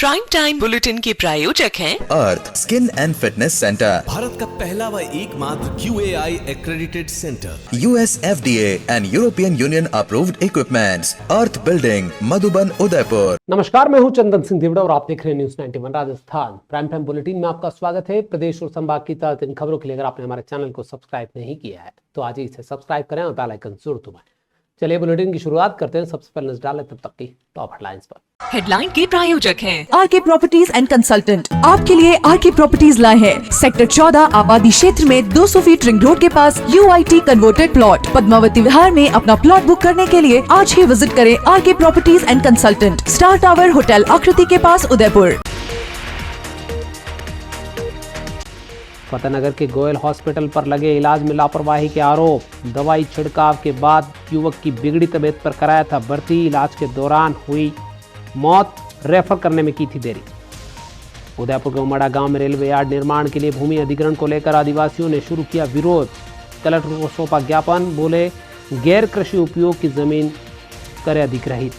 Prime time bulletin के प्रायोजक हैं Arth skin and fitness centre, Bharat का पहला व एकमात्र QAI accredited centre, US FDA एंड European Union approved equipments, Arth building, Madhuban, Udaipur. नमस्कार, मैं हूं चंदन सिंह देवड़ा और आप देख रहे हैं news 91 Rajasthan. Prime time bulletin में आपका स्वागत है। प्रदेश और संभाग की ताजा इन खबरों के लिए अगर आपने हमारे चैनल को सब्सक्राइब नहीं किया है तो आज ही इसे सब्सक्राइब करें और बेल आइकन जरूर दबाएं। चलिए बुलेटिन की शुरुआत करते हैं। सबसे पहले नजर डालें तब तक की टॉप हेडलाइंस पर। हेडलाइन के प्रायोजक हैं आरके प्रॉपर्टीज एंड कंसल्टेंट। आपके लिए आरके प्रॉपर्टीज लाए हैं सेक्टर 14 आबादी क्षेत्र में 200 फीट रिंग रोड के पास UIT converted plot. Padmavati Vihar में अपना प्लॉट बुक करने के लिए आज ही विजिट करें RK properties and consultant, star tower hotel Aakriti के पास, उदयपुर। फतेहनगर के गोयल हॉस्पिटल पर लगे इलाज में लापरवाही के आरोप। दवाई छिड़काव के बाद युवक की बिगड़ी तबीयत पर कराया था भर्ती। इलाज के दौरान हुई मौत, रेफर करने में की थी देरी। उदयपुर के उमड़ा गांव में रेलवे यार्ड निर्माण के लिए भूमि अधिग्रहण को लेकर आदिवासियों ने शुरू किया विरोध। कलेक्टर को सौंपा ज्ञापन, बोले गैर कृषि उपयोग की जमीन करे अधिग्रहित।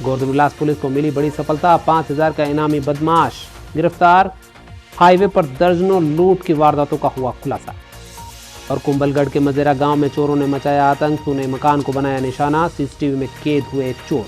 गौरतलब पुलिस को मिली बड़ी सफलता, 5000 का इनामी बदमाश गिरफ्तार। हाईवे पर दर्जनों लूट की वारदातों का हुआ खुलासा। और कुंभलगढ़ के मजेरा गांव में चोरों ने मचाया आतंक, सोने मकान को बनाया निशाना। CCTV में कैद हुए चोर।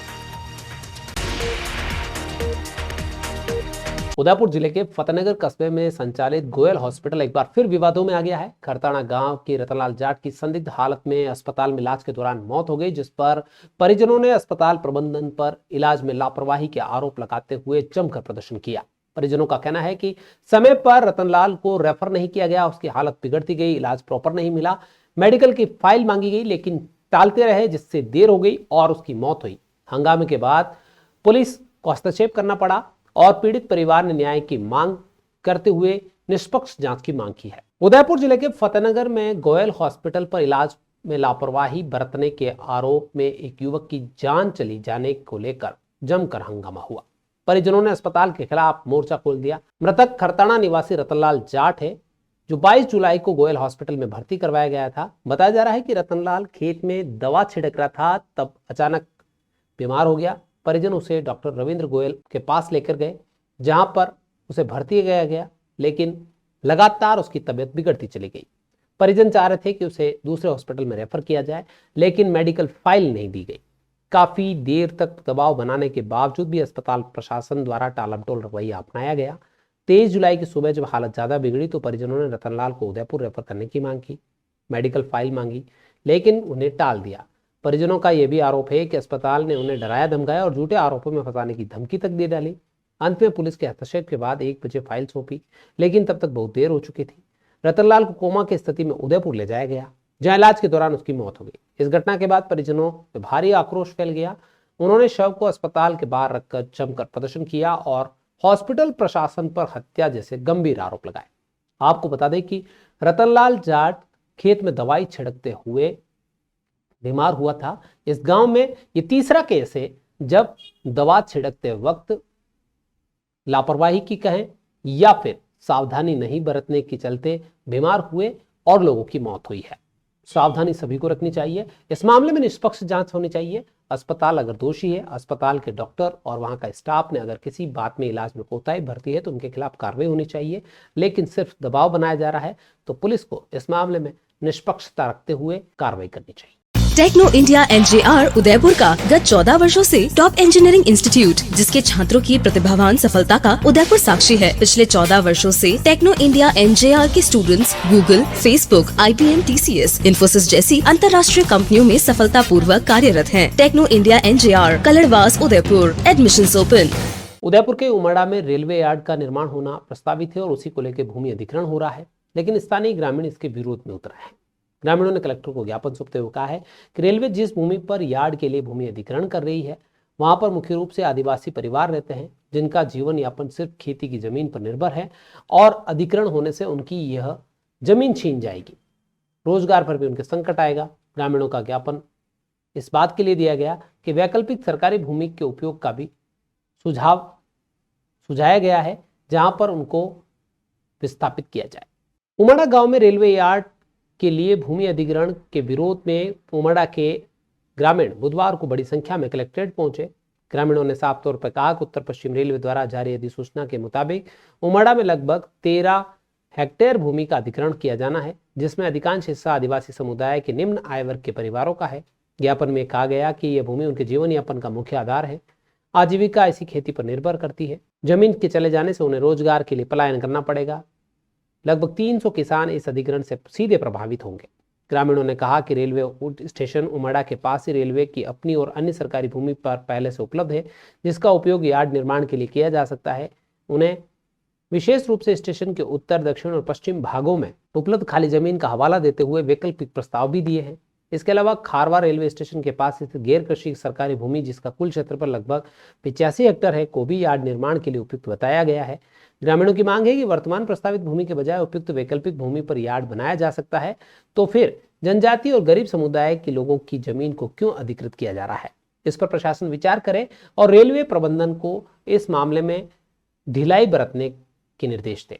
उदयपुर जिले के फतेहनगर कस्बे में संचालित गोयल हॉस्पिटल एक बार फिर विवादों में आ गया है। खरताना गांव के रतनलाल जाट की संदिग्ध हालत में अस्पताल में इलाज के दौरान मौत हो गई, जिस पर परिजनों ने अस्पताल प्रबंधन पर इलाज में लापरवाही के आरोप लगाते हुए जमकर प्रदर्शन किया। परिजनों का कहना है कि समय पर रतनलाल को रेफर नहीं किया गया, उसकी हालत बिगड़ती गई, इलाज प्रॉपर नहीं मिला। मेडिकल की फाइल मांगी गई लेकिन टालते रहे, जिससे देर हो गई और उसकी मौत हुई। हंगामे के बाद पुलिस को हस्तक्षेप करना पड़ा और पीड़ित परिवार ने न्याय की मांग करते हुए निष्पक्ष जांच की मांग की है। उदयपुर जिले के फतेहनगर में गोयल हॉस्पिटल पर इलाज में लापरवाही बरतने के आरोप में एक युवक की जान चली जाने को लेकर जमकर हंगामा हुआ। परिजनों ने अस्पताल के खिलाफ मोर्चा खोल दिया। मृतक खरताना निवासी रतनलाल जाट है, जो 22 जुलाई को गोयल हॉस्पिटल में भर्ती करवाया गया था। बताया जा रहा है कि रतनलाल खेत में दवा छिड़क रहा था, तब अचानक बीमार हो गया। परिजन उसे डॉक्टर रविंद्र गोयल के पास लेकर गए, जहां पर उसे भर्ती किया गया, लेकिन लगातार उसकी तबीयत बिगड़ती चली गई। परिजन चाह रहे थे कि उसे दूसरे हॉस्पिटल में रेफर किया जाए, लेकिन मेडिकल फाइल नहीं दी गई। काफी देर तक दबाव बनाने के बावजूद भी अस्पताल प्रशासन द्वारा टालमटोल रवैया अपनाया गया। 23 जुलाई की सुबह जब हालत ज्यादा बिगड़ी तो परिजनों ने रतनलाल को उदयपुर रेफर करने की मांग की, मेडिकल फाइल मांगी, लेकिन उन्हें टाल दिया। परिजनों का यह भी आरोप है कि अस्पताल ने उन्हें डराया धमकाया और झूठे आरोपों में फंसाने की धमकी तक दे डाली। अंत में पुलिस के हस्तक्षेप के बाद 1 बजे फाइल सौंपी, लेकिन तब तक बहुत देर हो चुकी थी। रतनलाल को कोमा की स्थिति में उदयपुर ले जाया गया, जहां इलाज के दौरान उसकी मौत हो गई। इस घटना के बाद परिजनों में भारी आक्रोश फैल गया। उन्होंने शव को अस्पताल के बाहर रखकर जमकर प्रदर्शन किया और हॉस्पिटल प्रशासन पर हत्या जैसे गंभीर आरोप लगाए। आपको बता दें कि रतनलाल जाट खेत में दवाई छिड़कते हुए बीमार हुआ था। इस गांव में ये तीसरा केस है जब दवा छिड़कते वक्त लापरवाही की कहें या फिर सावधानी नहीं बरतने के चलते बीमार हुए और लोगों की मौत हुई है। सावधानी सभी को रखनी चाहिए। इस मामले में निष्पक्ष जांच होनी चाहिए। अस्पताल अगर दोषी है, अस्पताल के डॉक्टर और वहां का स्टाफ ने अगर किसी बात में इलाज में कोताही बरती है तो उनके खिलाफ कार्रवाई होनी चाहिए। लेकिन सिर्फ दबाव बनाया जा रहा है तो पुलिस को इस मामले में निष्पक्षता रखते हुए कार्रवाई करनी चाहिए। टेक्नो इंडिया NJR उदयपुर का गत 14 वर्षों से टॉप इंजीनियरिंग इंस्टीट्यूट, जिसके छात्रों की प्रतिभावान सफलता का उदयपुर साक्षी है। पिछले 14 वर्षों से टेक्नो इंडिया NJR के students Google, Facebook, IBM, TCS, Infosys जैसी अंतर्राष्ट्रीय कंपनियों में सफलता पूर्वक कार्यरत हैं। Techno India NJR, Kaladwas, Udaipur. Admissions open. Udaipur के उमड़ा में रेलवे यार्ड का निर्माण होना प्रस्तावित है और उसी को लेकर भूमि अधिग्रहण हो रहा है, लेकिन स्थानीय ग्रामीण इसके विरोध में उतरा है। ग्रामीणों ने कलेक्टर को ज्ञापन सौंपते हुए कहा है कि रेलवे जिस भूमि पर यार्ड के लिए भूमि अधिग्रहण कर रही है, वहां पर मुख्य रूप से आदिवासी परिवार रहते हैं, जिनका जीवन यापन सिर्फ खेती की जमीन पर निर्भर है और अधिग्रहण होने से उनकी यह जमीन छीन जाएगी। रोजगार पर भी उनके संकट आएगा। ग्रामीणों का ज्ञापन इस बात के लिए दिया गया कि वैकल्पिक सरकारी भूमि के उपयोग का भी सुझाया गया है, जहां पर उनको विस्थापित किया जाए। उमड़ा गांव में रेलवे यार्ड के लिए भूमि अधिग्रहण के विरोध में उमड़ा के ग्रामीण बुधवार को बड़ी संख्या में कलेक्ट्रेट पहुंचे ग्रामीणों ने साफ तौर पर कहा कि उत्तर पश्चिम रेलवे द्वारा जारी अधिसूचना के मुताबिक उमड़ा में लगभग 13 हेक्टेयर भूमि का अधिग्रहण किया जाना है, जिसमें अधिकांश हिस्सा आदिवासी समुदाय के निम्न आय वर्ग के परिवारों का है। ज्ञापन में कहा गया कि यह भूमि उनके जीवन यापन का मुख्य आधार है। आजीविका ऐसी खेती पर निर्भर करती है। जमीन के चले जाने से उन्हें रोजगार के लिए पलायन करना पड़ेगा। लगभग 300 किसान इस अधिग्रहण से सीधे प्रभावित होंगे। ग्रामीणों ने कहा कि रेलवे स्टेशन उमड़ा के पास ही रेलवे की अपनी और अन्य सरकारी भूमि पर पहले से उपलब्ध है, जिसका उपयोग यार्ड निर्माण के लिए किया जा सकता है। उन्हें विशेष रूप से स्टेशन के उत्तर, दक्षिण और पश्चिम भागों में उपलब्ध खाली जमीन का हवाला देते हुए वैकल्पिक प्रस्ताव भी दिए हैं। इसके अलावा खारवा रेलवे स्टेशन के पास स्थित गैर कृषि सरकारी भूमि, जिसका कुल क्षेत्रफल लगभग 85 हेक्टेयर है, को भी यार्ड निर्माण के लिए उपयुक्त बताया गया है। ग्रामीणों की मांग है कि वर्तमान प्रस्तावित भूमि के बजाय उपयुक्त वैकल्पिक भूमि पर यार्ड बनाया जा सकता है, तो फिर जनजाति और गरीब समुदाय के लोगों की जमीन को क्यों अधिकृत किया जा रहा है। इस पर प्रशासन विचार करे और रेलवे प्रबंधन को इस मामले में ढिलाई बरतने के निर्देश दे।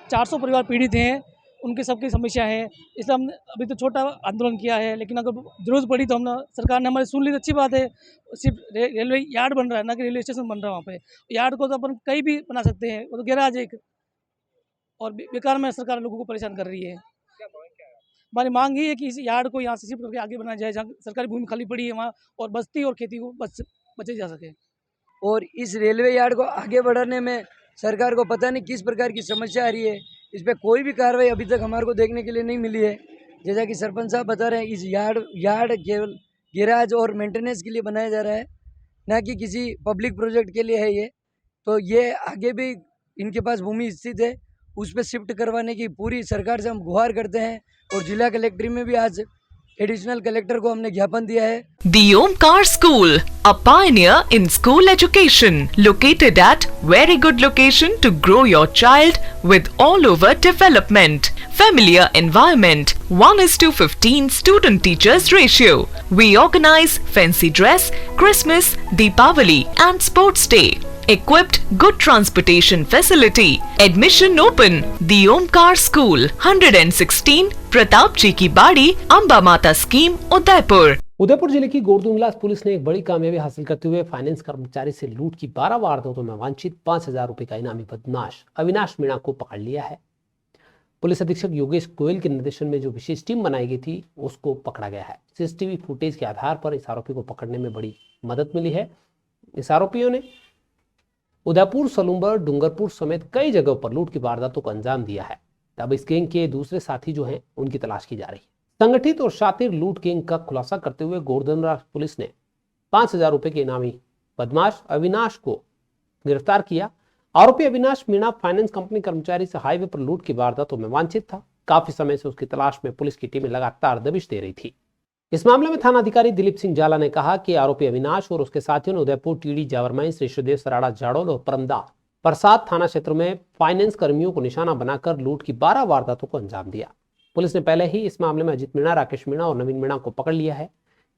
400 परिवार पीड़ित हैं, उनकी सबकी समस्या है। इसलिए हमने अभी तो छोटा आंदोलन किया है, लेकिन अगर जरूरत पड़ी तो हम सरकार ने हमारी सुन ली तो अच्छी बात है। सिर्फ रेलवे यार्ड बन रहा है, ना कि रेलवे स्टेशन बन रहा है। वहाँ पे यार्ड को तो अपन कहीं भी बना सकते हैं, वो तो गैराज एक, और बेकार में सरकार लोगों को परेशान कर रही है। हमारी मांग ही है कि इस यार्ड को यहाँ से शिफ्ट करके आगे बनाया जाए, जहाँ सरकारी भूमि खाली पड़ी है वहाँ, और बस्ती और खेती को बचे जा सके। और इस रेलवे यार्ड को आगे बढ़ाने में सरकार को पता नहीं किस प्रकार की समस्या आ रही है। इस पर कोई भी कार्रवाई अभी तक हमारे को देखने के लिए नहीं मिली है। जैसा कि सरपंच साहब बता रहे हैं, इस यार्ड केवल गैराज और मेंटेनेंस के लिए बनाया जा रहा है, ना कि किसी पब्लिक प्रोजेक्ट के लिए है ये। तो ये आगे भी इनके पास भूमि स्थित है, उस पर शिफ्ट करवाने की पूरी सरकार से हम गुहार करते हैं। और जिला कलेक्ट्री में भी आज एडिशनल कलेक्टर को हमने ज्ञापन दिया है। The Omkar School, a pioneer in school education, located at very good location to grow your child with all over development. Familiar environment, 1:15 student teachers ratio. We organize fancy dress, Christmas, Deepavali and sports day. Equipped good transportation facility. Admission open. The Omkar School, 116 Pratap जी की बाड़ी, अंबा माता scheme, Udaipur. Udaipur जिले की गोरदुंगला police ने एक बड़ी कामयाबी हासिल करते हुए फाइनेंस कर्मचारी से लूट की 12 वारदातों में वांछित 5,000 रुपए का इनामी बदमाश अविनाश मीणा को पकड़ लिया है। पुलिस अधीक्षक योगेश गोयल के निर्देशन में जो विशेष टीम बनाई गई थी, उसको पकड़ा गया है। सीसीटीवी फुटेज के आधार पर इस आरोपी को पकड़ने में बड़ी मदद मिली है। इस आरोपियों ने उदयपुर, सलूम्बर, डूंगरपुर समेत कई जगहों पर लूट की वारदातों को अंजाम दिया है। अब इस गैंग के दूसरे साथी जो हैं, उनकी तलाश की जा रही है। संगठित और शातिर लूट गैंग का खुलासा करते हुए गोरदुंगला पुलिस ने 5,000 रुपए के इनामी बदमाश अविनाश को गिरफ्तार किया। आरोपी अविनाश मीणा फाइनेंस कंपनी कर्मचारी से हाईवे पर लूट की वारदातों में वांछित था। काफी समय से उसकी तलाश में पुलिस की टीमें लगातार दबिश दे रही थी। इस मामले में थाना अधिकारी दिलीप सिंह जाला ने कहा कि आरोपी अविनाश और उसके साथियों ने उदयपुर, टीडी, जावरमाई, श्रीशुदेव, सराड़ा, जाड़ोल और परमदार प्रसाद थाना क्षेत्र में फाइनेंस कर्मियों को निशाना बनाकर लूट की 12 वारदातों को अंजाम दिया। पुलिस ने पहले ही इस मामले में अजित मीणा, राकेश मीणा और नवीन मीणा को पकड़ लिया है।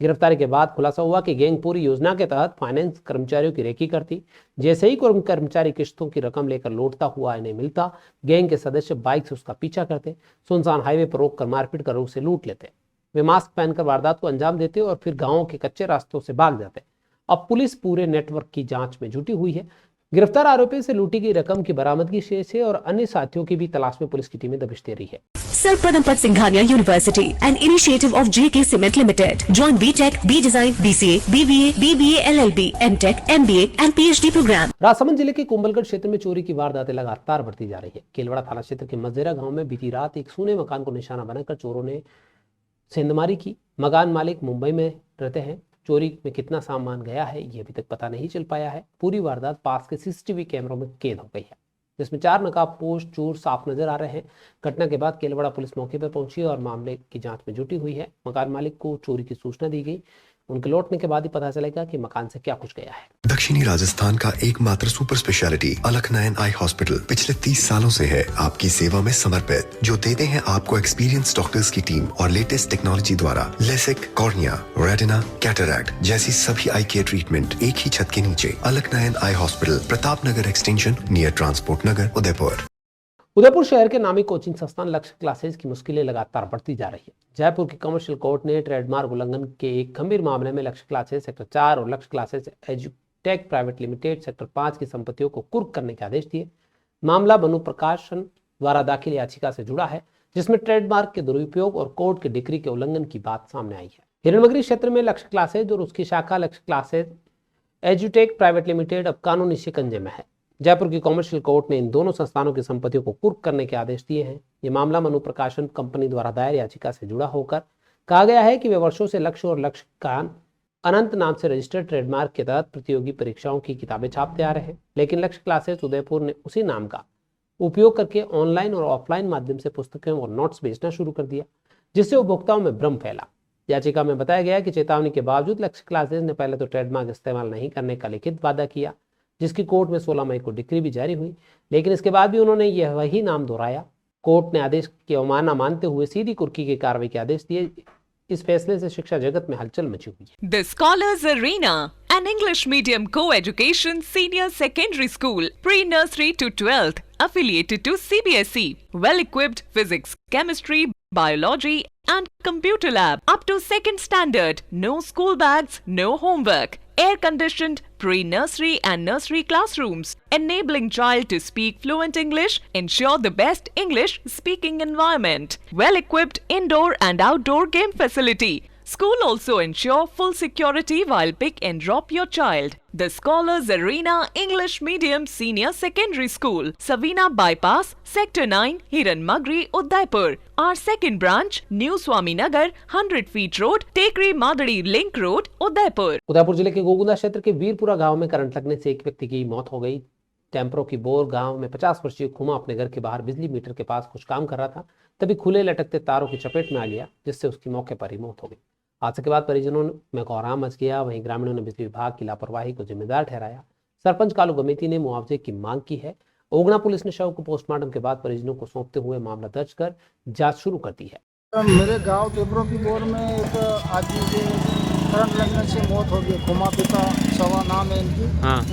गिरफ्तारी के बाद खुलासा हुआ कि गैंग पूरी योजना के तहत फाइनेंस कर्मचारियों की रेकी करती। जैसे ही कोई कर्मचारी किस्तों की रकम लेकर लौटता हुआ इन्हें मिलता, गैंग के सदस्य बाइक से उसका पीछा करते, सुनसान हाईवे पर रोककर मारपीट कर उसे लूट लेते। वे मास्क पहनकर वारदात को अंजाम देते और फिर गांवों के कच्चे रास्तों से भाग जाते। अब पुलिस पूरे नेटवर्क की जांच में जुटी हुई है। गिरफ्तार आरोपी से लूटी गई रकम की बरामदगी शेष है और अन्य साथियों की भी तलाश में पुलिस की टीमें दबिश दे रही है। Sir Pad Singhania University, an initiative of JK Cement Limited. Join BTech, B Design, BCA, BBA, BBA, LLB, MTech, MBA and PhD program. Rajsamand जिले के कोम्बलगढ़ क्षेत्र में चोरी की वारदातें लगातार बढ़ती जा रही है। केलवाड़ा थाना क्षेत्र के मजेरा गांव में बीती रात एक सूने मकान को निशाना बनाकर चोरों ने सेंधमारी की। मकान मालिक मुंबई में रहते हैं। चोरी में कितना सामान गया है, ये अभी तक पता नहीं चल पाया है। पूरी वारदात पास के सीसीटीवी कैमरों में कैद हो गई है, जिसमें 4 नकाबपोश चोर साफ नजर आ रहे हैं। घटना के बाद केलवाड़ा पुलिस मौके पर पहुंची और मामले की जांच में जुटी हुई है। मकान मालिक को चोरी की सूचना दी गई। उनके लौटने के बाद ही पता चलेगा कि मकान से क्या कुछ गया है। दक्षिणी राजस्थान का एकमात्र सुपर स्पेशलिटी अलकनयन आई हॉस्पिटल पिछले 30 सालों से है आपकी सेवा में समर्पित, जो देते हैं आपको एक्सपीरियंस डॉक्टर्स की टीम और लेटेस्ट टेक्नोलॉजी द्वारा लेसिक, कॉर्निया, रेटिना, कैटरैक्ट जैसी सभी आई केयर ट्रीटमेंट एक ही छत के नीचे। अलकनयन eye hospital, Pratap Nagar extension, near transport नगर, उदयपुर। उदयपुर शहर के नामी कोचिंग संस्थान लक्ष्य क्लासेस की मुश्किलें लगातार बढ़ती जा रही है। जयपुर की कमर्शियल कोर्ट ने ट्रेडमार्क उल्लंघन के एक गंभीर मामले में लक्ष्य क्लासेस सेक्टर 4 और लक्ष्य क्लासेस एजुटेक प्राइवेट लिमिटेड सेक्टर 5 की संपत्तियों को कुर्क करने के आदेश दिए। मामला मनु प्रकाशन द्वारा दाखिल याचिका से जुड़ा है, जिसमें ट्रेडमार्क के दुरुपयोग और कोर्ट के डिक्री के उल्लंघन की बात सामने आई है। हिरणमगरी क्षेत्र में लक्ष्य क्लासेज और उसकी शाखा लक्ष्य क्लासेज एजुटेक प्राइवेट लिमिटेड अब कानूनी शिकंजे में है। जयपुर की कमर्शियल कोर्ट ने इन दोनों संस्थानों की संपत्तियों को कुर्क करने के आदेश दिए हैं। ये मामला मनु प्रकाशन कंपनी द्वारा दायर याचिका से जुड़ा होकर कहा गया है कि वे वर्षों से लक्ष्य और लक्ष्य कान अनंत नाम से रजिस्टर्ड ट्रेडमार्क के तहत प्रतियोगी परीक्षाओं की किताबें छापते आ रहे हैं, लेकिन लक्ष्य क्लासेस उदयपुर ने उसी नाम का उपयोग करके ऑनलाइन और ऑफलाइन माध्यम से पुस्तकें और नोट्स बेचना शुरू कर दिया, जिससे उपभोक्ताओं में भ्रम फैला। याचिका में बताया गया कि चेतावनी के बावजूद लक्ष्य क्लासेस ने पहले तो ट्रेडमार्क इस्तेमाल नहीं करने का लिखित वादा किया, जिसकी कोर्ट में 16 मई को डिक्री भी जारी हुई, लेकिन इसके बाद भी उन्होंने यह वही नाम दोहराया। कोर्ट ने आदेश की अवमानना मानते हुए सीधी कुर्की की कार्रवाई के आदेश दिए। इस फैसले से शिक्षा जगत में हलचल मची हुई है। The Scholars Arena, an English medium co-education senior secondary school, pre-nursery to 12th, affiliated to CBSE, well-equipped physics, chemistry, biology and computer lab up to 2nd standard, no school bags, no homework, air-conditioned pre-nursery and nursery classrooms, enabling child to speak fluent English, ensure the best English speaking environment, well-equipped indoor and outdoor game facility. School also ensure full security while pick and drop your child. The Scholars Arena English Medium Senior Secondary School, Savina Bypass, Sector 9, Hiranmagri, Udaipur. Our second branch, New Swaminagar, 100 feet road, Tekri Madadi Link Road, Udaipur. Udaipur जिले के गोगुंदा क्षेत्र के वीरपुरा गांव में current लगने से एक व्यक्ति की मौत हो गई। टेम्परो की बोर गांव में 50 वर्षीय खुमा अपने घर के बाहर बिजली मीटर के पास कुछ काम कर रहा था, तभी खुले लटकते तारों की चपेट में आ गया, जिससे उसकी मौके पर ही मौत हो गई। हादसे के बाद परिजनों में कोहराम मच गया। वहीं ग्रामीणों ने बिजली विभाग की लापरवाही को जिम्मेदार ठहराया। सरपंच कालू गमेती ने मुआवजे की मांग की है। ओगना पुलिस ने शव को पोस्टमार्टम के बाद परिजनों को सौंपते हुए मामला दर्ज कर जांच शुरू कर दी है। मेरे गांव टेम्परो की बोर में एक आदमी के करंट लगने से मौत हो गई। खुमा पिता सवा नाम है इनकी।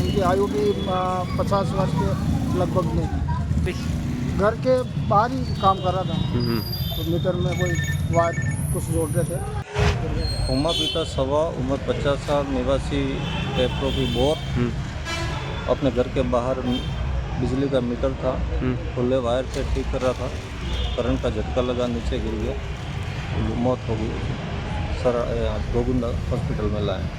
इनकी आयु भी 50 वर्ष के लगभग में। घर के बाहर ही काम कर रहा था, तो मीटर में कोई वायर कुछ जोड़ रहे थे। खुमा पिता सवा, उम्र 50 साल, निवासी टेम्परो की बोर। अपने घर के बाहर बिजली का मीटर था, खुले वायर से ठीक कर रहा था, करंट का झटका लगा, नीचे गिर गया, मौत हो गई। सर गोगुंदा हॉस्पिटल में लाए,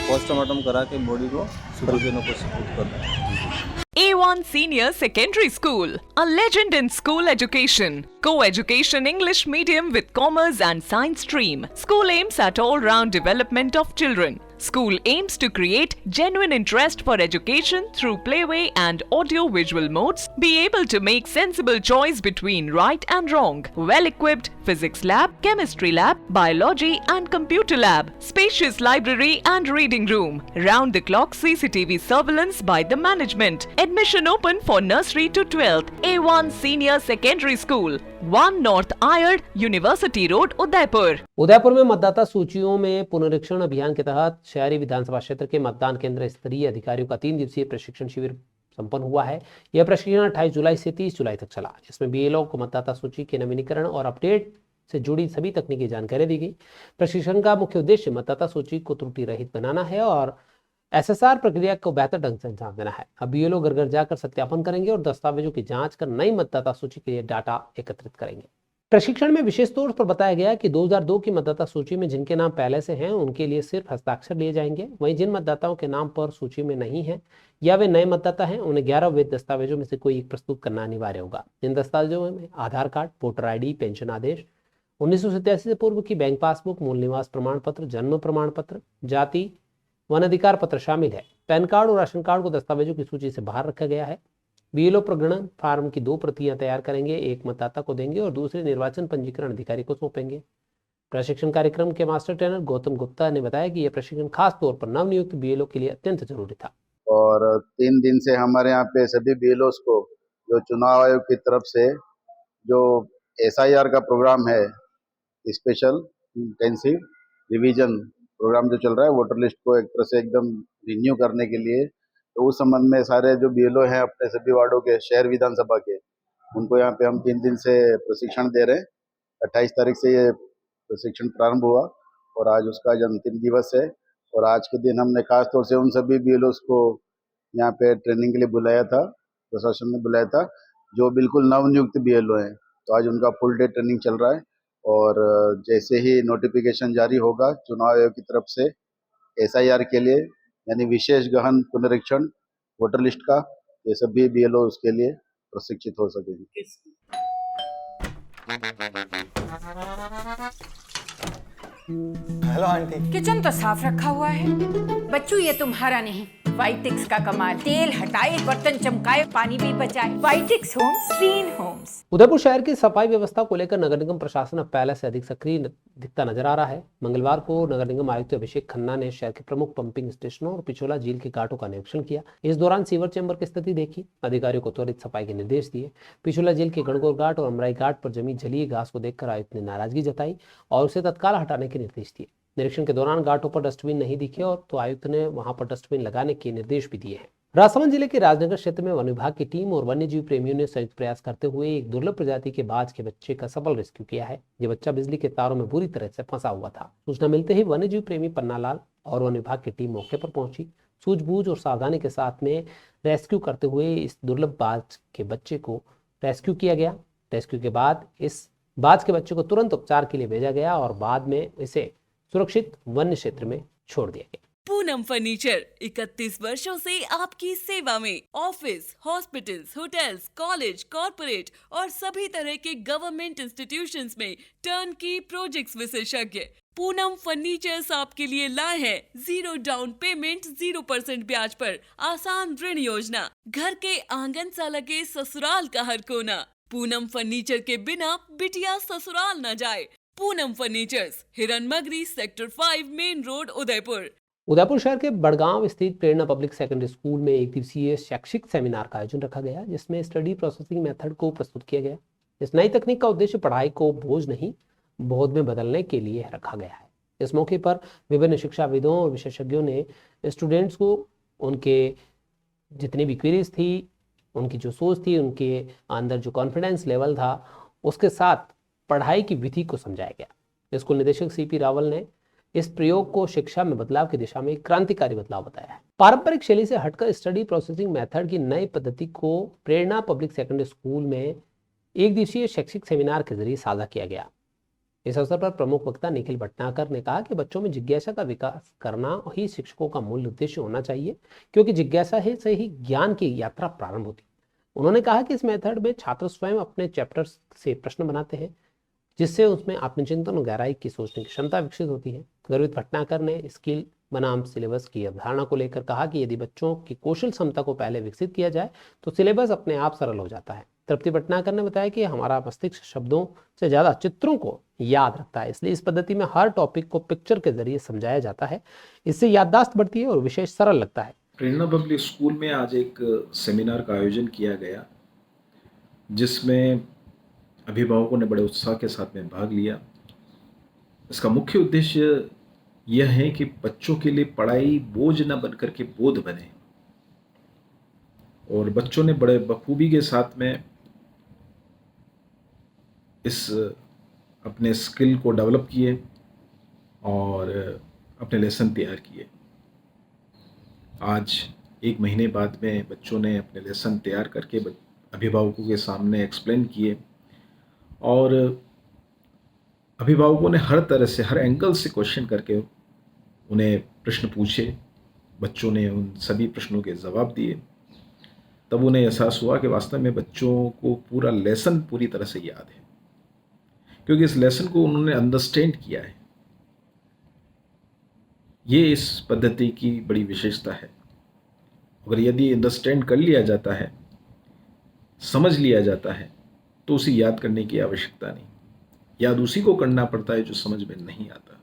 पोस्टमार्टम करा के बॉडी को परिजनों को सपोर्ट कर रहे। A1 Senior Secondary School, a legend in school education. Co-education English medium with commerce and science stream. School aims at all-round development of children. School aims to create genuine interest for education through playway and audio-visual modes, be able to make sensible choice between right and wrong, well-equipped physics lab, chemistry lab, biology and computer lab, spacious library and reading room, round-the-clock CCTV surveillance by the management. Admission open for nursery to 12th. A1 Senior Secondary School, 1 North Ayad, University Road, Udaipur. Udaipur में मतदाता सूचियों में पुनरीक्षण अभियान के तहत शहरी विधानसभा क्षेत्र के मतदान केंद्र स्तरीय अधिकारियों का 3 दिवसीय प्रशिक्षण शिविर संपन्न हुआ है। यह प्रशिक्षण 28 जुलाई से 30 जुलाई तक चला। इसमें बीएलओ को मतदाता सूची के नवीनीकरण और अपडेट से जुड़ी सभी तकनीकी जानकारी दी गई। प्रशिक्षण का मुख्य उद्देश्य मतदाता सूची को त्रुटि रहित बनाना है और एसएसआर प्रक्रिया को बेहतर ढंग से अंजाम देना है। अब बीएलओ घर घर जाकर सत्यापन करेंगे और दस्तावेजों की जांच कर नई मतदाता सूची के लिए डाटा एकत्रित करेंगे। प्रशिक्षण में विशेष तौर पर बताया गया कि 2002 की मतदाता सूची में जिनके नाम पहले से हैं उनके लिए सिर्फ हस्ताक्षर लिए जाएंगे। वहीं जिन मतदाताओं के नाम पर सूची में नहीं है या वे नए मतदाता हैं, उन्हें 11 वैध दस्तावेजों में से कोई एक प्रस्तुत करना अनिवार्य होगा। इन दस्तावेजों में आधार कार्ड, वोटर ID, पेंशन आदेश, 1987 से पूर्व की बैंक पासबुक, मूल निवास प्रमाण पत्र, जन्म प्रमाण पत्र, जाति, वन अधिकार पत्र शामिल है। पैन कार्ड और राशन कार्ड को दस्तावेजों की सूची से बाहर रखा गया है। बीएलओ प्रगणन फार्म की 2 प्रतियां तैयार करेंगे, एक मतदाता को देंगे और दूसरे निर्वाचन पंजीकरण अधिकारी को सौंपेंगे। प्रशिक्षण कार्यक्रम के मास्टर ट्रेनर गौतम गुप्ता ने बताया कि यह प्रशिक्षण खास तौर पर नवनियुक्त बीएलओ के लिए अत्यंत जरूरी था। और 3 दिन से हमारे यहाँ पे सभी बीएलओस को जो चुनाव आयोग की तरफ से जो एसआईआर का प्रोग्राम है, स्पेशल इंटेंसिव रिवीजन प्रोग्राम जो चल रहा है, वोटर लिस्ट को एक तरह से एकदम रिन्यू करने के लिए, तो उस संबंध में सारे जो बीएलओ हैं अपने सभी वार्डों के, शहर विधानसभा के, उनको यहाँ पे हम 3 दिन से प्रशिक्षण दे रहे हैं। 28 तारीख से ये प्रशिक्षण प्रारंभ हुआ और आज उसका आज अंतिम दिवस है। और आज के दिन हमने खास तौर से उन सभी बीएलओस को यहाँ पे ट्रेनिंग के लिए बुलाया था, प्रशासन ने बुलाया था, जो बिल्कुल नवनियुक्त बीएलओ हैं। तो आज उनका फुल डे ट्रेनिंग चल रहा है और जैसे ही नोटिफिकेशन जारी होगा चुनाव आयोग की तरफ से एसआईआर के लिए, यानी विशेष गहन पुनरीक्षण वोटर लिस्ट का, ये सभी बीएलओ उसके लिए प्रशिक्षित हो सकेंगे। Hello aunty. किचन तो साफ रखा हुआ है। बच्चों ये तुम्हारा नहीं, वाइटिक्स का कमाल। तेल हटाए, बर्तन चमकाए, पानी भी बचाए। वाइटिक्स होम्स, क्लीन होम्स। उदयपुर शहर की सफाई व्यवस्था को लेकर नगर निगम प्रशासन अब पहले से अधिक सक्रिय दिखता नजर आ रहा है। मंगलवार को नगर निगम आयुक्त अभिषेक खन्ना ने शहर के प्रमुख पंपिंग स्टेशनों और पिछोला झील के घाटों का निरीक्षण किया। इस दौरान सीवर चैम्बर की स्थिति देखी, अधिकारियों को त्वरित सफाई के निर्देश दिए। पिछोला झील के गणगौर घाट और अमराई घाट पर जमी जलीय घास को देखकर आयुक्त ने नाराजगी जताई और उसे तत्काल हटाने के निर्देश दिए। निरीक्षण के दौरान घाटों पर डस्टबिन नहीं दिखे और तो आयुक्त ने वहां पर डस्टबिन लगाने के निर्देश भी दिए हैं। राजसमंद जिले के राजनगर क्षेत्र में वन विभाग की टीम और वन्यजीव प्रेमियों ने संयुक्त प्रयास करते हुए एक दुर्लभ प्रजाति के बाज के बच्चे का सफल रेस्क्यू किया है। यह बच्चा बिजली के तारों में बुरी तरह से फंसा हुआ था। सूचना मिलते ही वन्यजीव प्रेमी पन्नालाल और वन विभाग की टीम मौके पर पहुंची। सूझबूझ और सावधानी के साथ में रेस्क्यू करते हुए इस दुर्लभ बाज के बच्चे को रेस्क्यू किया गया। रेस्क्यू के बाद इस बाज के बच्चे को तुरंत उपचार के लिए भेजा गया और बाद में इसे सुरक्षित वन्य क्षेत्र में छोड़ दिया गया। पूनम फर्नीचर 31 वर्षों से आपकी सेवा में। Office, hospitals, hotels, college, corporate और सभी तरह के गवर्नमेंट इंस्टीट्यूशंस में टर्नकी प्रोजेक्ट्स विशेषज्ञ पूनम फर्नीचर्स आपके लिए लाए हैं 0 डाउन पेमेंट 0% ब्याज पर आसान ऋण योजना। घर के आंगन सा लगे ससुराल का हर कोना। पूनम फर्नीचर के बिना बिटिया ससुराल न जाए। Poonam furnitures, Hiranmagri, sector 5, main road, Udaipur. Udaipur शहर के बड़गांव स्थित प्रेरणा पब्लिक सेकेंडरी स्कूल में एक दिवसीय शैक्षिक सेमिनार का आयोजन रखा गया, जिसमें स्टडी प्रोसेसिंग मेथड को प्रस्तुत किया गया। इस नई तकनीक का उद्देश्य पढ़ाई को बोझ नहीं, बोध में बदलने के लिए रखा गया है। इस मौके पर विभिन्न शिक्षाविदों और विशेषज्ञों ने स्टूडेंट्स को उनके जितनी भी क्वेरीज थी, उनकी जो सोच थी, उनके अंदर जो कॉन्फिडेंस लेवल था, उसके साथ पढ़ाई की विधि को समझाया गया। स्कूल निदेशक सीपी रावल ने इस प्रयोग को शिक्षा में बदलाव की दिशा में क्रांतिकारी बदलाव बताया है। पारंपरिक शैली से हटकर स्टडी प्रोसेसिंग मेथड की नई पद्धति को प्रेरणा पब्लिक सेकेंडरी स्कूल में एक दिवसीय शैक्षिक सेमिनार के जरिए साझा किया गया। इस अवसर पर प्रमुख वक्ता निखिल भटनागर ने कहा कि बच्चों में जिज्ञासा का विकास करना ही शिक्षकों का मूल उद्देश्य होना चाहिए, क्योंकि जिज्ञासा से ही ज्ञान की यात्रा प्रारंभ होती है। उन्होंने कहा कि इस मेथड में छात्र स्वयं अपने चैप्टर्स से प्रश्न बनाते हैं, जिससे उसमें आत्मचिंतन और गहराई की सोचने की क्षमता विकसित होती है। गर्वित भटनागर ने स्किल बनाम सिलेबस की अवधारणा को लेकर कहा कि यदि बच्चों की कौशल क्षमता को पहले विकसित किया जाए तो सिलेबस अपने आप सरल हो जाता है। तृप्ति भटनागर ने बताया कि हमारा मस्तिष्क शब्दों से ज्यादा चित्रों को याद रखता है, इसलिए इस पद्धति में हर टॉपिक को पिक्चर के जरिए समझाया जाता है। इससे याददाश्त बढ़ती है और विषय सरल लगता है। प्रेरणा पब्लिक स्कूल में आज एक सेमिनार का आयोजन किया गया, जिसमें अभिभावकों ने बड़े उत्साह के साथ में भाग लिया। इसका मुख्य उद्देश्य यह है कि बच्चों के लिए पढ़ाई बोझ न बनकर के बोध बने, और बच्चों ने बड़े बखूबी के साथ में इस अपने स्किल को डेवलप किए और अपने लेसन तैयार किए। आज 1 महीने बाद में बच्चों ने अपने लेसन तैयार करके अभिभावकों के सामने एक्सप्लेन किए, और अभिभावकों ने हर तरह से, हर एंगल से क्वेश्चन करके उन्हें प्रश्न पूछे। बच्चों ने उन सभी प्रश्नों के जवाब दिए। तब उन्हें एहसास हुआ कि वास्तव में बच्चों को पूरा लेसन पूरी तरह से याद है, क्योंकि इस लेसन को उन्होंने अंडरस्टैंड किया है। ये इस पद्धति की बड़ी विशेषता है। अगर यदि अंडरस्टैंड कर लिया जाता है, समझ लिया जाता है, तो उसे याद करने की आवश्यकता नहीं। याद उसी को करना पड़ता है जो समझ में नहीं आता।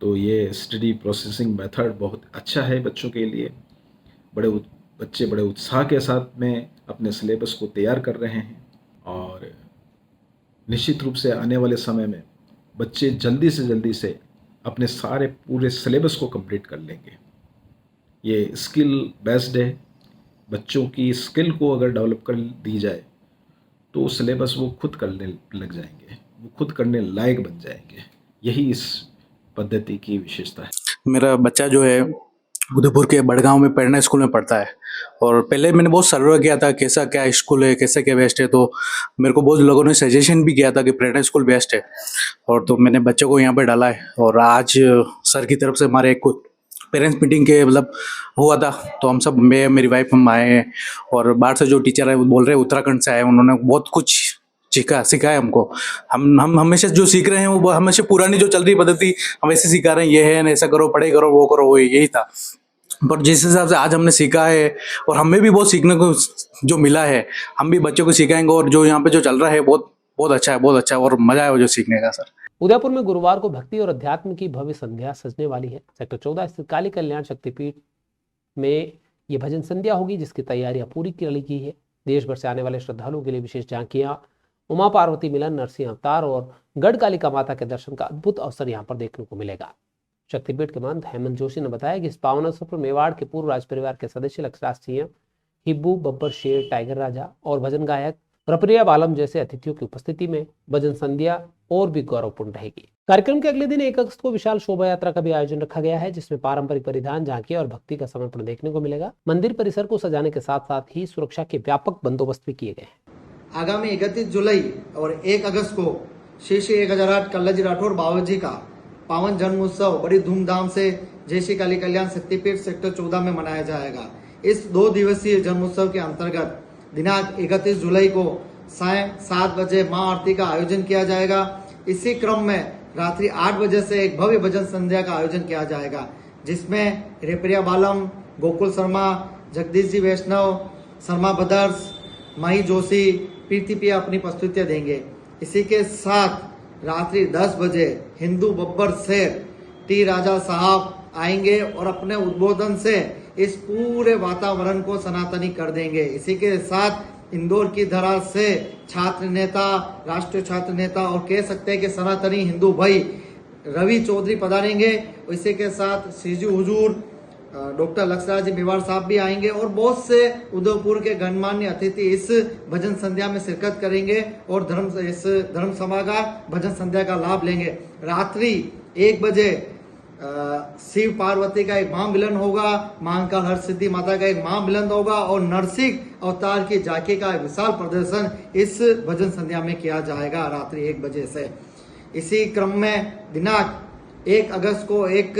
तो ये स्टडी प्रोसेसिंग मेथड बहुत अच्छा है बच्चों के लिए। बच्चे बड़े उत्साह के साथ में अपने सिलेबस को तैयार कर रहे हैं और निश्चित रूप से आने वाले समय में बच्चे जल्दी से जल्दी से अपने सारे पूरे सिलेबस को कंप्लीट कर लेंगे। ये स्किल बेस्ड है। बच्चों की स्किल को अगर डेवलप कर दी जाए तो सिलेबस वो खुद करने लग जाएंगे, वो खुद करने लायक बन जाएंगे। यही इस पद्धति की विशेषता है। मेरा बच्चा जो है उदयपुर के बड़गांव में प्रेरणा स्कूल में पढ़ता है और पहले मैंने बहुत सर्वे किया था कैसा क्या स्कूल है, कैसा क्या बेस्ट है। तो मेरे को बहुत लोगों ने सजेशन भी किया था कि प्रेरणा स्कूल बेस्ट है और तो मैंने बच्चों को यहाँ पे डाला है। और आज सर की तरफ से हमारे कुछ पेरेंट्स मीटिंग के मतलब हुआ था, तो हम सब, मैं मेरी वाइफ, हम आए हैं और बाहर से जो टीचर है वो बोल रहे हैं उत्तराखंड से आए, उन्होंने बहुत कुछ सिखाया हमको। हम हमेशा जो सीख रहे हैं वो हमेशा पुरानी जो चल रही पद्धति हम ऐसे सिखा रहे हैं, ये है ऐसा करो, पढ़ाई करो, वो करो, वो यही था। पर जिस हिसाब से आज हमने सीखा है और हमें भी बहुत सीखने को जो मिला है, हम भी बच्चों को सिखाएंगे और जो यहाँ पे जो चल रहा है बहुत अच्छा है, बहुत अच्छा है और मजा आया जो सीखने का। सर, उदयपुर में गुरुवार को भक्ति और अध्यात्म की भव्य संध्या सजने वाली है। सेक्टर 14 स्थित काली कल्याण शक्तिपीठ में ये भजन संध्या होगी, जिसकी तैयारियां पूरी कर ली गई है। देश भर से आने वाले श्रद्धालुओं के लिए विशेष झांकियां, उमा पार्वती मिलन, नरसिंह अवतार और गढ़ कालिका माता के दर्शन का अद्भुत अवसर यहाँ पर देखने को मिलेगा। शक्तिपीठ के महंत हेमंत जोशी ने बताया कि इस पावन अवसर पर मेवाड़ के पूर्व राज परिवार के सदस्य लक्षराज सिंह, हिब्बू, बब्बर शेर, टाइगर राजा और भजन गायक रपरिया बालम जैसे अतिथियों की उपस्थिति में भजन संध्या और भी गौरवपूर्ण रहेगी। कार्यक्रम के अगले दिन 1 अगस्त को विशाल शोभा यात्रा का भी आयोजन रखा गया है, जिसमें पारंपरिक परिधान, झांकियां और भक्ति का समर्पण देखने को मिलेगा। मंदिर परिसर को सजाने के साथ साथ ही सुरक्षा के व्यापक बंदोबस्त भी किए गए हैं। आगामी 31 जुलाई और 1 अगस्त को श्री श्री 1008 कल्लाजी राठौर बाबा जी का पावन जन्म उत्सव बड़ी धूमधाम से जय श्री काली कल्याण शक्तिपीठ सेक्टर 14 में मनाया जाएगा। इस 2 दिवसीय जन्मोत्सव के अंतर्गत दिनांक 31 जुलाई को सायं 7 बजे मां आरती का आयोजन किया जाएगा। इसी क्रम में रात्रि 8 बजे से एक भव्य भजन संध्या का आयोजन किया जाएगा, जिसमें रेपरिया बालम, गोकुल शर्मा, जगदीश जी वैष्णव, शर्मा ब्रदर्स, माही जोशी, प्रीति पिया अपनी प्रस्तुतियां देंगे। इसी के साथ रात्रि 10 बजे हिंदू बब्बर शेर टी राजा साहब आएंगे और अपने उद्बोधन से इस पूरे वातावरण को सनातनी कर देंगे। इसी के साथ इंदौर की धरा से छात्र नेता, राष्ट्रीय छात्र नेता और कह सकते हैं कि सनातनी हिंदू भाई रवि चौधरी पधारेंगे। इसी के साथ सीजू हुजूर डॉक्टर लक्षराज जी मेवाड़ साहब भी आएंगे और बहुत से उदयपुर के गणमान्य अतिथि इस भजन संध्या में शिरकत करेंगे और धर्म सभा का भजन संध्या का लाभ लेंगे। रात्रि 1 बजे शिव पार्वती का एक महामिलन होगा, महाकाल हर सिद्धि माता का एक महामिलन होगा और नरसिंह अवतार की झांकी का विशाल प्रदर्शन इस भजन संध्या में किया जाएगा रात्रि 1 बजे से। इसी क्रम में दिनांक 1 अगस्त को एक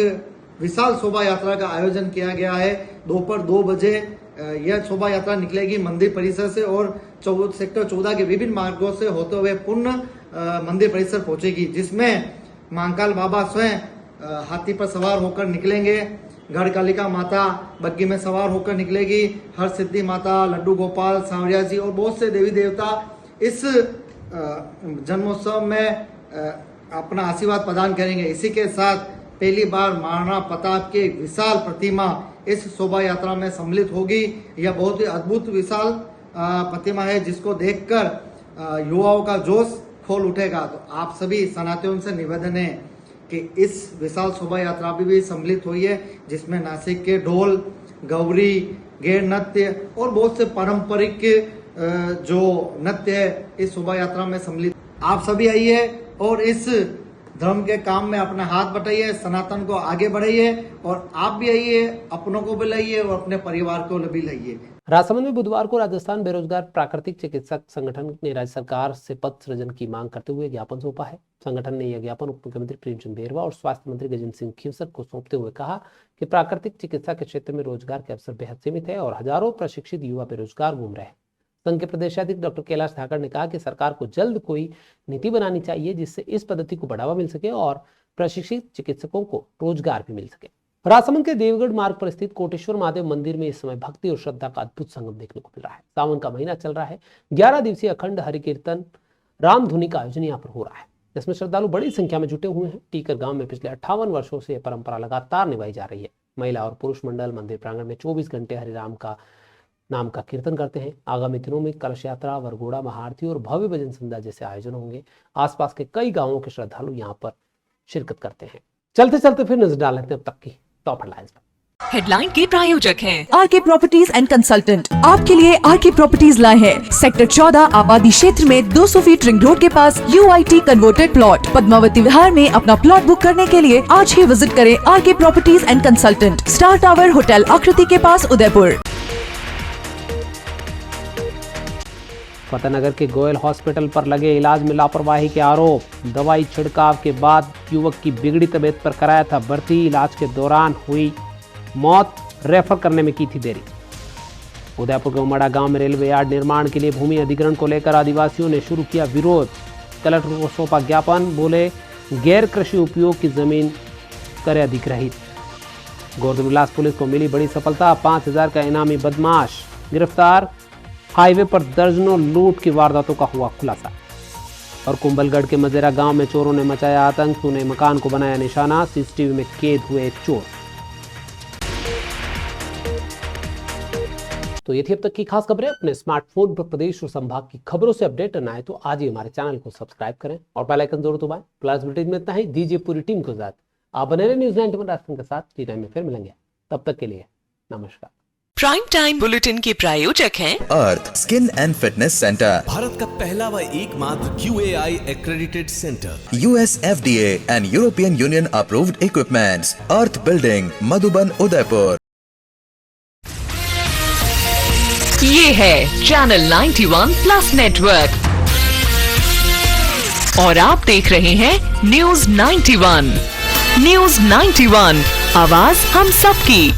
विशाल शोभा यात्रा का आयोजन किया गया है। दोपहर 2 बजे यह शोभा यात्रा निकलेगी मंदिर परिसर से और सेक्टर 14 के विभिन्न मार्गों से होते हुए पुनः मंदिर परिसर पहुंचेगी, जिसमें महाकाल बाबा स्वयं हाथी पर सवार होकर निकलेंगे। गढ़ कालिका माता बग्गी में सवार होकर निकलेगी। हर सिद्धि माता, लड्डू गोपाल, सांवरिया जी और बहुत से देवी देवता इस जन्मोत्सव में अपना आशीर्वाद प्रदान करेंगे। इसी के साथ पहली बार महाराणा प्रताप की विशाल प्रतिमा इस शोभा यात्रा में सम्मिलित होगी। यह बहुत ही अद्भुत विशाल प्रतिमा है, जिसको देखकर युवाओं का जोश खोल उठेगा। तो आप सभी सनातनियों से निवेदन है कि इस विशाल शोभा यात्रा भी सम्मिलित हुई है, जिसमें नासिक के ढोल, गौरी, गैर नृत्य और बहुत से पारंपरिक जो नृत्य है इस शोभा यात्रा में सम्मिलित। आप सभी आइए और इस धर्म के काम में अपना हाथ बटाइए, सनातन को आगे बढ़ाइए और आप भी आइए, अपनों को भी लाइए और अपने परिवार को भी लाइए। राजसमंद में बुधवार को राजस्थान बेरोजगार प्राकृतिक चिकित्सक संगठन ने राज्य सरकार से पद सृजन की मांग करते हुए ज्ञापन सौंपा है। संगठन ने यह ज्ञापन उप मुख्यमंत्री प्रेमचंद बेरवा और स्वास्थ्य मंत्री गजेंद्र सिंह खींवसर को सौंपते हुए कहा कि प्राकृतिक चिकित्सा के क्षेत्र में रोजगार के अवसर बेहद सीमित है और हजारों प्रशिक्षित युवा बेरोजगार घूम रहे हैं। संघ के प्रदेशाध्यक्ष डॉक्टर कैलाश ठाकर ने कहा कि सरकार को जल्द कोई नीति बनानी चाहिए जिससे इस पद्धति को बढ़ावा मिल सके और प्रशिक्षित चिकित्सकों को रोजगार भी मिल सके। राजसमंद के देवगढ़ मार्ग पर स्थित कोटेश्वर महादेव मंदिर में इस समय भक्ति और श्रद्धा का अद्भुत संगम देखने को मिल रहा है। सावन का महीना चल रहा है। 11 दिवसीय अखंड हरि कीर्तन रामधुनी का आयोजन यहाँ पर हो रहा है, जिसमें श्रद्धालु बड़ी संख्या में जुटे हुए हैं। टीकर गांव में पिछले 58 वर्षों से यह परंपरा लगातार निभाई जा रही है। महिला और पुरुष मंडल मंदिर प्रांगण में 24 घंटे हरिराम का नाम का कीर्तन करते हैं। आगामी दिनों में कलश यात्रा, वरघोड़ा महाआरती और भव्य भजन संध्या जैसे आयोजन होंगे। आसपास के कई गांवों के श्रद्धालु यहाँ पर शिरकत करते हैं। चलते चलते फिर नजर डाल लेते हैं अब तक की टॉप हेडलाइंस पर। हेडलाइन के प्रायोजक हैं आरके प्रॉपर्टीज एंड कंसल्टेंट। आपके लिए आरके प्रॉपर्टीज लाए हैं सेक्टर 14 आबादी क्षेत्र में 200 फीट रिंग रोड के पास UIT converted plot Padmavati Vihar में। अपना प्लॉट बुक करने के लिए आज ही विजिट करें RK properties and consultant, star tower hotel Aakriti के पास, उदयपुर। फतेहनगर के गोयल हॉस्पिटल पर लगे इलाज में लापरवाही के आरोप। दवाई छिड़काव के बाद युवक की बिगड़ी तबीयत पर कराया था भर्ती। इलाज के दौरान हुई मौत, रेफर करने में की थी देरी। उदयपुर के उमड़ा गांव में रेलवे यार्ड निर्माण के लिए भूमि अधिग्रहण को लेकर आदिवासियों ने शुरू किया विरोध। कलेक्टर को सौंपा ज्ञापन, बोले गैर कृषि उपयोग की जमीन करे अधिग्रहित। गौरतलबिलास पुलिस को मिली बड़ी सफलता, 5000 का इनामी बदमाश गिरफ्तार। हाईवे पर दर्जनों लूट की वारदातों का हुआ खुलासा। और कुंभलगढ़ के मजेरा गांव में चोरों ने मचाया आतंक, सुने मकान को बनाया निशाना। सीसीटीवी में कैद हुए चोर। तो ये थी अब तक की खास खबरें। अपने स्मार्टफोन पर प्रदेश और संभाग की खबरों से अपडेट करना है तो आज ही हमारे चैनल को सब्सक्राइब करें और बेल आइकन जरूर दबाएं। प्लस बुलेटिन में इतना ही। दीजिए पूरी टीम को साथ। आप बने रहे न्यूज़ 91 राजस्थान के साथ। टी टाइम में फिर मिलेंगे, तब तक के लिए नमस्कार। प्राइम टाइम बुलेटिन के प्रायोजक हैं Arth skin and fitness centre, Bharat का पहला व एकमात्र QAI accredited center, US FDA and European Union approved equipments, earth building, Madhuban, Udaipur. ये है चैनल 91 प्लस नेटवर्क और आप देख रहे हैं न्यूज़ 91। न्यूज़ 91, आवाज हम सबकी।